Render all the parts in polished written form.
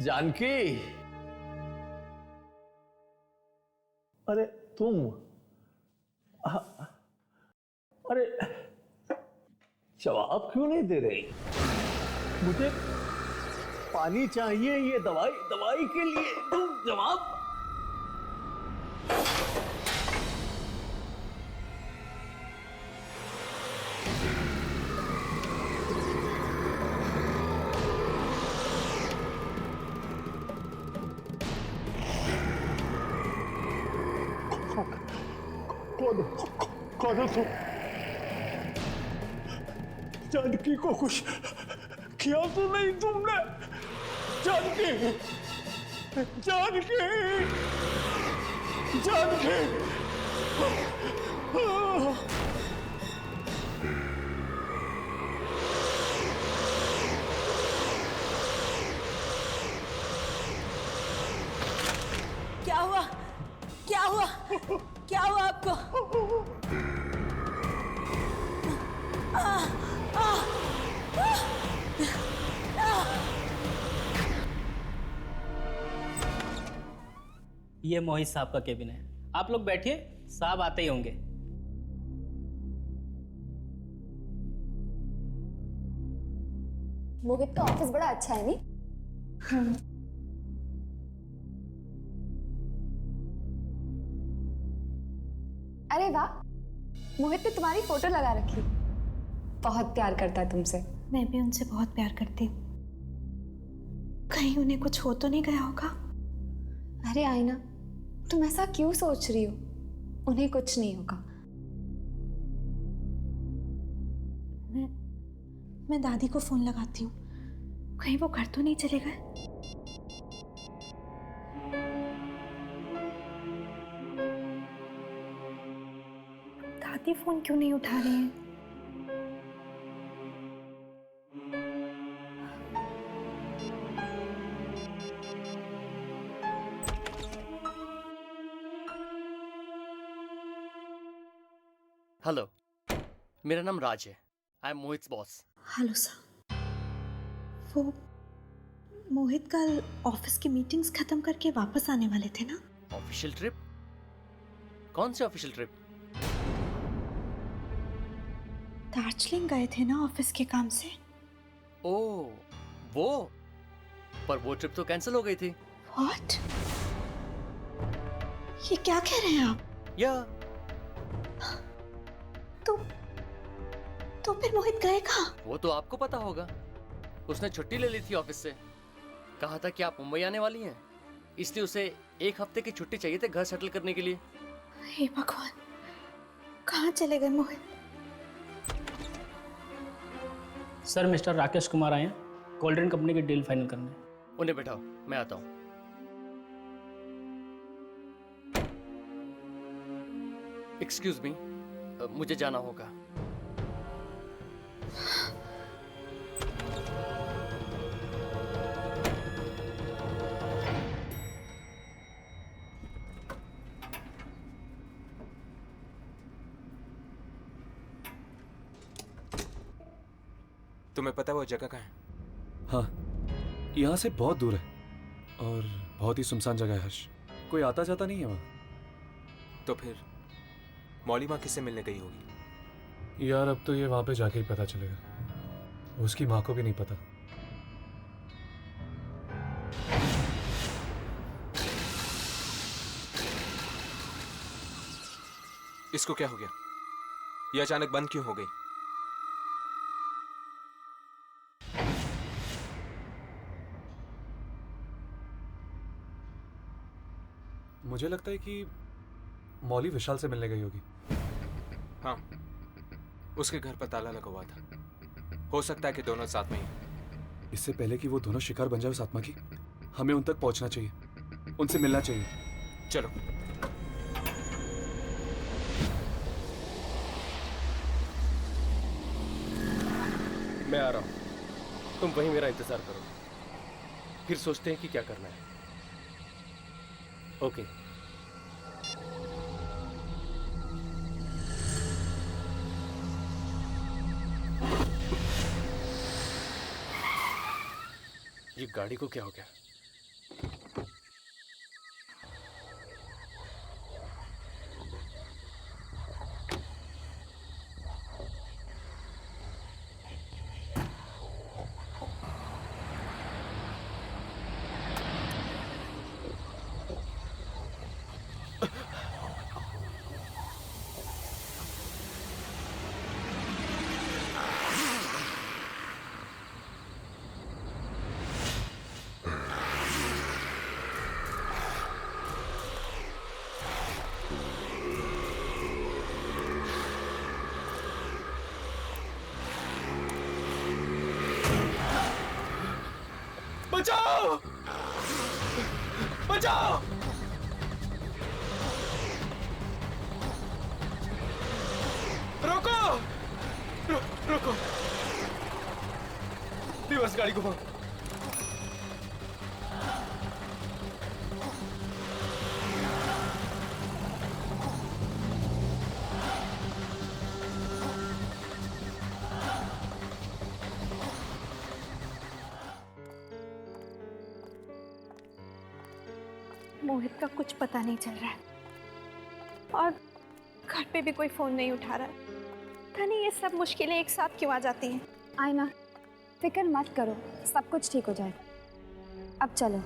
जानकी, अरे तुम, अरे जवाब क्यों नहीं दे रही? मुझे पानी चाहिए, ये दवाई दवाई के लिए, तुम जवाब। कौन हो तुम? जानकी को कुछ किया तो नहीं तुमने? जानकी, जानकी, जानकी, क्या हुआ? क्या हुआ? क्या हुआ आपको? ये मोहित साहब का केबिन है, आप लोग बैठिए, साहब आते ही होंगे। मोहित का ऑफिस बड़ा अच्छा है नहीं? हाँ। अरे वाह, मोहित ने तुम्हारी फोटो लगा रखी। बहुत प्यार करता है तुमसे। मैं भी उनसे बहुत प्यार करती हूँ। कहीं उन्हें कुछ हो तो नहीं गया होगा? अरे आईना, तुम ऐसा क्यों सोच रही हो? उन्हें कुछ नहीं होगा। मैं दादी को फोन लगाती हूँ, कहीं वो घर तो नहीं चले गए। दादी फोन क्यों नहीं उठा रही हैं? हेलो, मेरा नाम राज है। I am Mohit boss. Hello sir. वो मोहित कल ऑफिस की मीटिंग्स खत्म करके वापस आने वाले थे ना? Official trip? कौन सी ऑफिशियल ट्रिप? दार्जिलिंग गए थे ना ऑफिस के काम से। ओह, वो? पर वो ट्रिप तो कैंसिल हो गई थी। व्हाट? ये क्या कह रहे हैं आप? या तो फिर मोहित गए कहाँ? वो तो आपको पता होगा। उसने छुट्टी ले ली थी ऑफिस से। कहा था कि आप मुंबई आने वाली हैं, इसलिए उसे 1 हफ्ते की छुट्टी चाहिए थी घर सेटल करने के लिए। हे भगवान, कहाँ चले गए मोहित? सर, मिस्टर राकेश कुमार आए हैं कोल्ड ड्रिंक कंपनी की डील फाइनल करने। उन्हें बैठाओ, मैं आता हूँ। एक्सक्यूज मी, मुझे जाना होगा। तुम्हें पता है वो जगह कहाँ है? हाँ, यहाँ से बहुत दूर है और बहुत ही सुनसान जगह है हर्ष। कोई आता जाता नहीं है वहाँ। तो फिर मौली माँ किससे मिलने गई होगी? यार अब तो ये वहाँ पे जाके ही पता चलेगा। उसकी माँ को भी नहीं पता। इसको क्या हो गया? ये अचानक बंद क्यों हो गई? मुझे लगता है कि मौली विशाल से मिलने गई होगी। हाँ, उसके घर पर ताला लगा हुआ था। हो सकता है कि दोनों साथ में ही। इससे पहले कि वो दोनों शिकार बन जाए उस आत्मा की, हमें उन तक पहुंचना चाहिए, उनसे मिलना चाहिए। चलो। मैं आ रहा हूं, तुम वहीं मेरा इंतजार करो, फिर सोचते हैं कि क्या करना है। ओके। ये गाड़ी को क्या हो गया? बचाओ! बचाओ! रोको! रोको! रिवर्स गाड़ी घुमाओ। मोहित का कुछ पता नहीं चल रहा है और घर पे भी कोई फोन नहीं उठा रहा है। पता नहीं ये सब मुश्किलें एक साथ क्यों आ जाती हैं। आईना, फिक्र मत करो, सब कुछ ठीक हो जाएगा। अब चलो।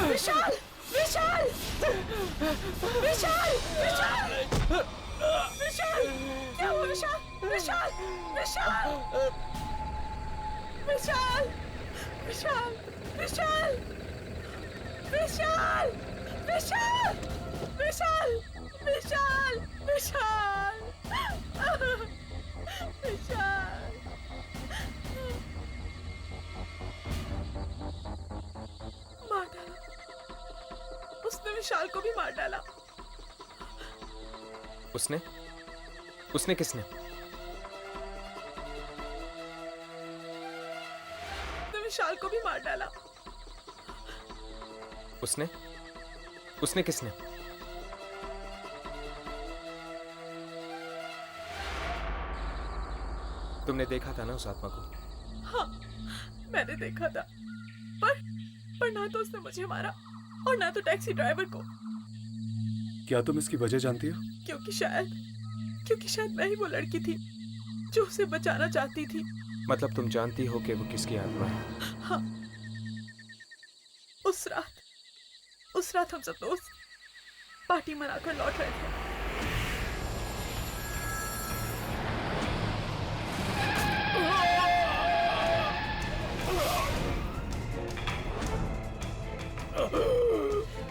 विशाल! विशाल! विशाल! विशाल! विशाल! क्या हुआ विशाल? विशाल! विशाल! विशाल! विशाल! विशाल! विशाल! विशाल! विशाल! विशाल! विशाल! विशाल! मार डाला। उसने विशाल को भी मार डाला। उसने? उसने किसने? उसने विशाल को भी मार डाला। उसने? उसने किसने? तुमने देखा था ना उस आत्मा को? हाँ, मैंने देखा था। पर ना तो उसने मुझे मारा और ना तो टैक्सी ड्राइवर को। क्या तुम इसकी वजह जानती हो? क्योंकि शायद मैं ही वो लड़की थी जो उसे बचाना चाहती थी। मतलब तुम जानती हो कि वो किसकी आत्मा है? हाँ, उस रात हम सब दोस्त पार्टी मनाकर लौट रहे थे।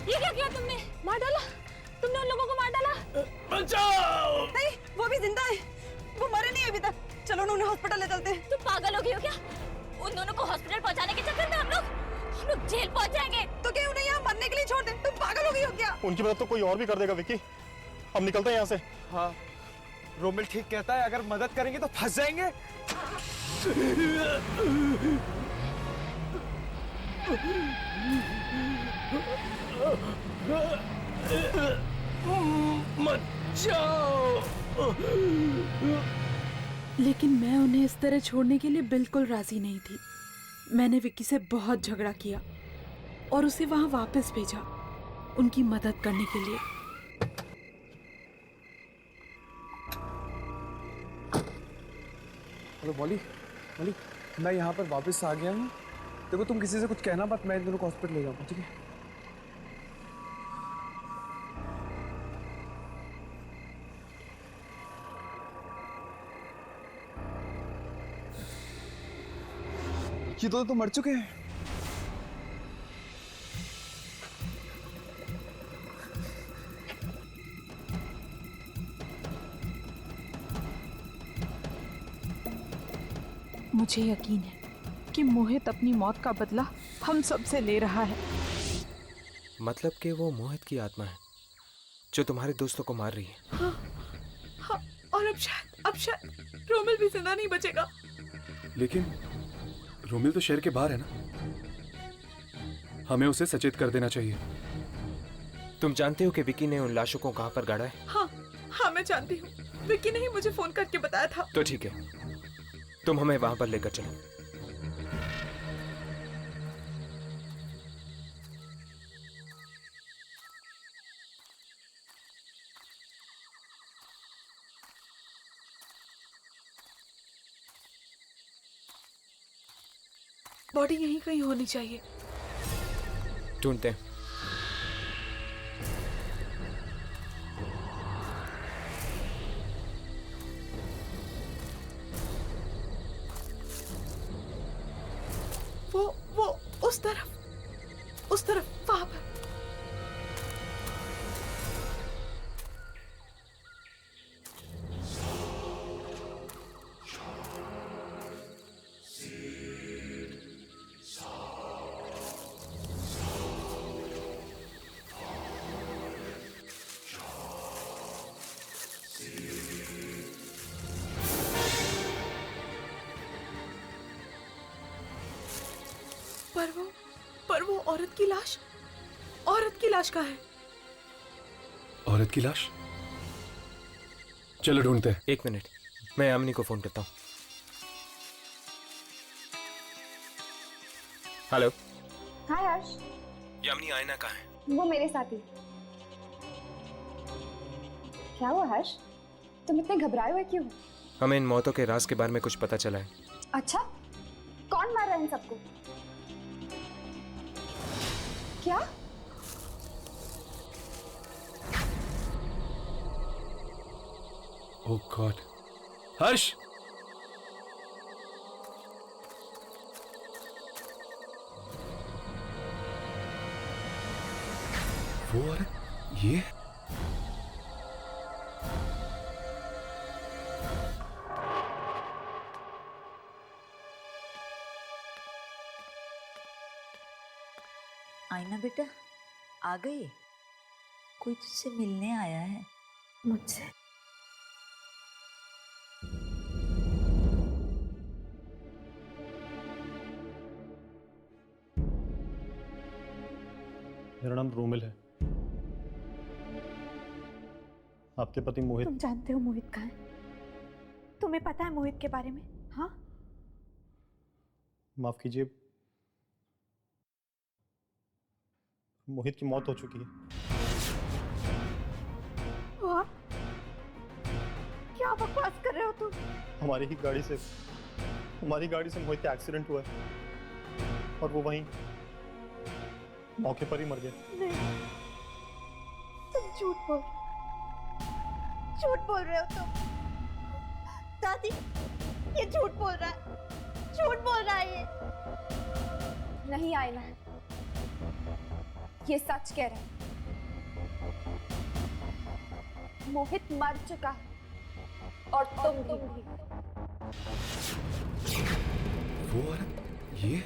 ये क्या किया तुमने? मार डाला? तुमने उन लोगों को मार डाला? बचाओ! नहीं, वो भी जिंदा है। वो मरे नहीं अभी तक। चलो ना उन्हें हॉस्पिटल ले चलते हैं। तुम पागल हो गई हो क्या? उन दोनों को हॉस्पिटल पहुंचाने के चक्कर में हम लोग जेल पहुंच जाएंगे। तो क्या उन्हें यहाँ मरने के लिए छोड़ दें? तुम पागल हो गई हो क्या? उनकी मदद तो कोई और भी कर देगा विकी। हम निकलते हैं यहाँ से। हाँ, रोमिल ठीक कहता है, अगर मदद करेंगे तो फंस जाएंगे। मत जाओ। लेकिन मैं उन्हें इस तरह छोड़ने के लिए बिल्कुल राजी नहीं थी। मैंने विक्की से बहुत झगड़ा किया और उसे वहां वापस भेजा उनकी मदद करने के लिए। हेलो मॉली, मैं यहाँ पर वापस आ गया हूँ। देखो तुम किसी से कुछ कहना मत, मैं इन दोनों को हॉस्पिटल ले जाऊंगा, ठीक है? ये तो मर चुके हैं। मुझे यकीन है कि मोहित अपनी मौत का बदला हम सब से ले रहा है। मतलब कि वो मोहित की आत्मा है जो तुम्हारे दोस्तों को मार रही है। हाँ, और अब शायद रोमिल भी जिंदा नहीं बचेगा। लेकिन रोमिल तो शहर के बाहर है ना, हमें उसे सचेत कर देना चाहिए। तुम जानते हो कि विकी ने उन लाशों को कहां पर गाड़ा है? हाँ, मैं जानती हूँ। विकी ने ही मुझे फोन करके बताया था। तो ठीक है, तुम हमें वहां पर लेकर चलो। बॉडी यहीं कहीं होनी चाहिए। ढूंढते हैं। उस तरफ वहां पर। पर वो औरत की लाश कहाँ है? औरत की लाश? चलो ढूंढते हैं। 1 मिनट, मैं यामिनी को फोन करता हूँ। हेलो। हाय हर्ष। यामिनी, आयना कहाँ है? वो मेरे साथ ही। क्या हुआ हर्ष? तुम इतने घबराए हुए क्यों? हमें इन मौतों के राज के बारे में कुछ पता चला है। अच्छा, कौन मार रहा है इन सबको? क्या? ओह गॉड। हर्ष! वो औरत ये? आईना बेटा, आ गई? कोई तुझसे मिलने आया है? मुझसे? मेरा नाम रोमिल है। आपके पति मोहित। तुम जानते हो मोहित कहाँ है? तुम्हें पता है मोहित के बारे में? हाँ? माफ कीजिए, मोहित की मौत हो चुकी है। वाह, क्या बकवास कर रहे हो तुम? हमारी गाड़ी से मोहित का एक्सीडेंट हुआ है और वो वहीं मौके पर ही मर गया। नहीं, तुम झूठ बोल रहे हो तुम। दादी, ये झूठ बोल रहा है ये। नहीं आईना, ये सच कह रहे हैं। मोहित मर चुका है और तुम भी। वो औरत ये?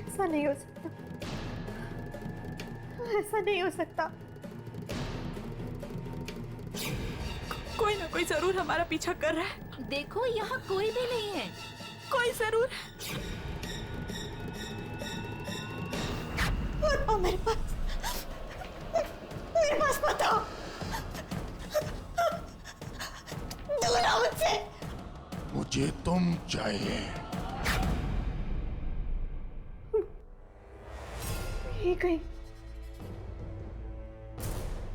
ऐसा नहीं हो सकता, ऐसा नहीं हो सकता। कोई ना कोई जरूर हमारा पीछा कर रहा है। देखो, यहाँ कोई भी नहीं है। कोई जरूर और मेरे पास बताओ। दूर आओ मुझसे। मुझे तुम चाहिए।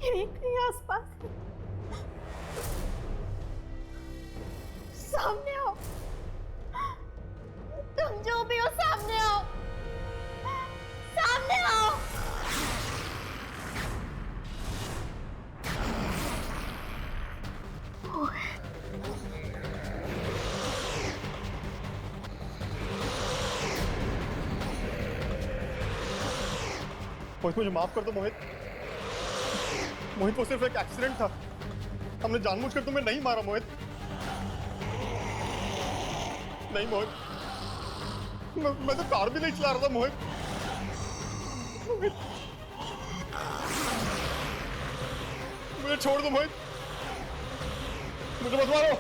यही कहीं आसपास। सामने आओ, तुम जो भी हो सामने आओ, सामने आओ। मोहित, मुझे माफ कर दो मोहित। मोहित, वो सिर्फ एक एक्सीडेंट था। हमने जानबूझकर तुम्हें नहीं मारा मोहित। नहीं मोहित, मैं तो कार भी नहीं चला रहा था मोहित। मुझे छोड़ दो मोहित, मुझे मत मारो।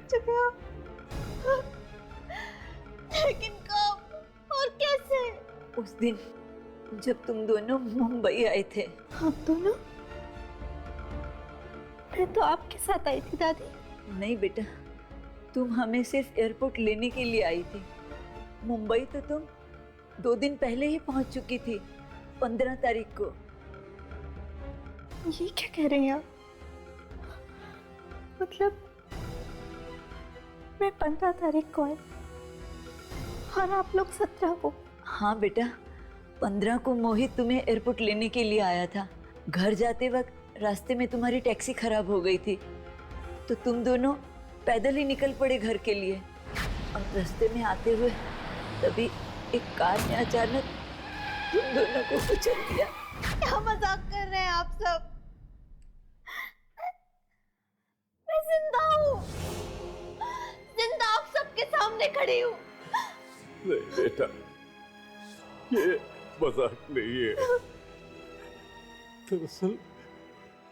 जगह, लेकिन कब और कैसे? उस दिन जब तुम दोनों मुंबई आए थे। हम दोनों? मैं तो आपके साथ आई थी दादी। नहीं बेटा, तुम हमें सिर्फ एयरपोर्ट लेने के लिए आई थी। मुंबई तो तुम 2 दिन पहले ही पहुंच चुकी थी, 15 तारीख को। ये क्या कह रहे हैं आप? मतलब मैं 15 तारीख को आई और आप लोग 17 को? हाँ बेटा, 15 को मोहित तुम्हें एयरपोर्ट लेने के लिए आया था। घर जाते वक्त रास्ते में तुम्हारी टैक्सी खराब हो गई थी, तो तुम दोनों पैदल ही निकल पड़े घर के लिए। और रास्ते में आते हुए तभी एक कार ने अचानक तुम दोनों को कुचल दिया। क्या मजाक कर रहे हैं आप सब? मैं जिंदा हूँ, जिंदा आप सबके सामने खड़ी हूँ। नहीं बेटा, ये मजाक नहीं है। दरअसल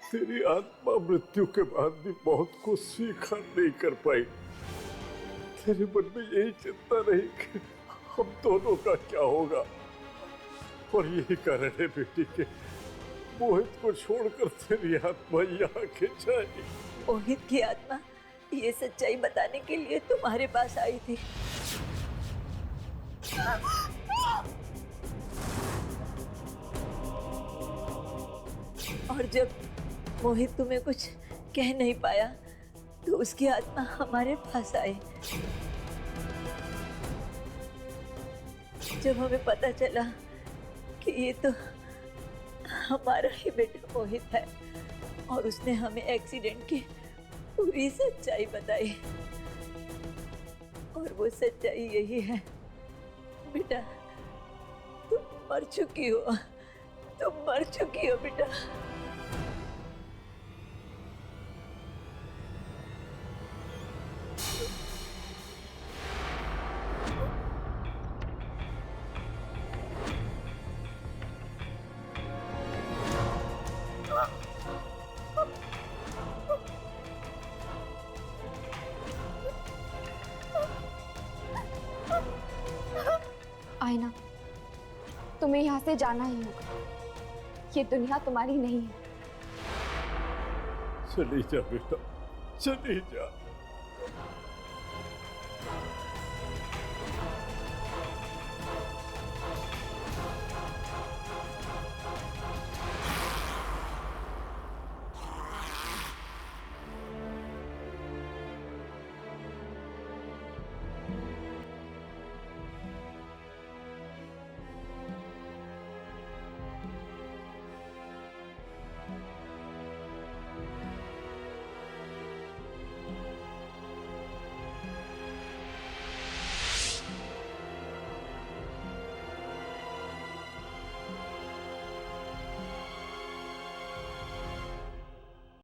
तेरी आत्मा मृत्यु के बाद भी बहुत कुछ स्वीकार नहीं कर पाई। तेरे मन में यही चिंता रही कि हम दोनों का क्या होगा, और यही कारण है बेटी के मोहित को छोड़कर तेरी आत्मा यहाँ खिंच आई। मोहित की आत्मा ये सच्चाई बताने के लिए तुम्हारे पास आई थी। और जब मोहित तुम्हें कुछ कह नहीं पाया तो उसकी आत्मा हमारे पास आई। जब हमें पता चला कि ये तो हमारा ही बेटा मोहित है और उसने हमें एक्सीडेंट की पूरी सच्चाई बताई, और वो सच्चाई यही है बेटा, तुम मर चुकी हो, तुम मर चुकी हो बेटा। आईना, तुम्हें यहाँ से जाना ही होगा। ये दुनिया तुम्हारी नहीं है। चली जा बेटा, चली जा।